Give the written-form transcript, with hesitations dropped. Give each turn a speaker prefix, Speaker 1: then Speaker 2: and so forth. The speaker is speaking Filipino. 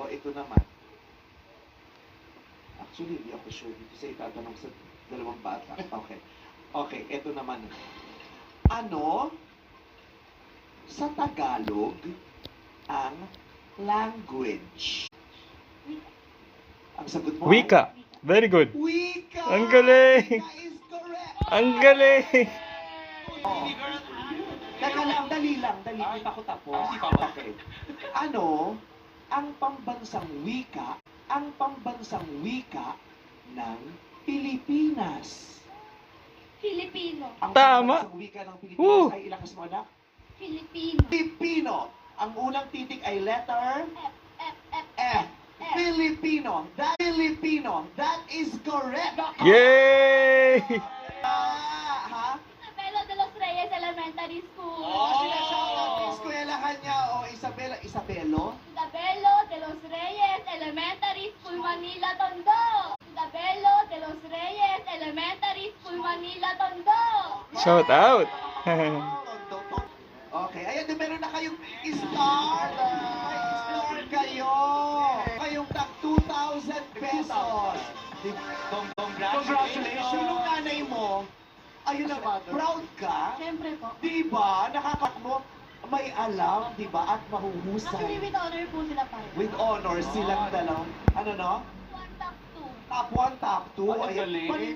Speaker 1: ito naman. Actually, hindi ako sure dito sa itatanong sa dalawang bata. Okay. Okay, ito naman. Ano sa Tagalog ang language? Ang sagot mo
Speaker 2: Wika. Very good.
Speaker 1: Wika!
Speaker 2: Ang galing!
Speaker 1: That is correct!
Speaker 2: Ang galing!
Speaker 1: Oh. Teka lang, dali. Hindi pa ako tapos. Okay. Ano ang pambansang wika ng Pilipinas?
Speaker 3: Filipino.
Speaker 1: Ang
Speaker 2: Tama.
Speaker 1: pambansang wika ng Pilipinas
Speaker 2: Woo.
Speaker 1: ay ilakas mo anak?
Speaker 3: Filipino.
Speaker 1: Filipino. Ang unang titik ay letter
Speaker 3: F.
Speaker 1: F. Filipino. That is correct.
Speaker 2: Yay!
Speaker 1: Ha?
Speaker 3: Isabela de los Reyes Elementary School.
Speaker 1: Sinashout ang eskwelahan niya o Isabelo?
Speaker 3: Isabelo de los Reyes Elementary School, Manila, Tondo. Isabelo de los Reyes Elementary School, Manila, Tondo.
Speaker 2: Shout out!
Speaker 1: Okay, ayan, meron na kayong star. May star kayo. Kayong tag 2,000 pesos. Congratulations. Yung nanay mo, ayun na, proud ka?
Speaker 3: Siyempre po.
Speaker 1: Diba? Nakakakmo, may alam, diba? At
Speaker 3: Actually,
Speaker 1: mahuhusay.
Speaker 3: with honor po sila pa rin.
Speaker 1: With honor, silang dalaw. Ano no?
Speaker 3: One, top, two.
Speaker 1: Top 1, top 2.
Speaker 4: Ang galing.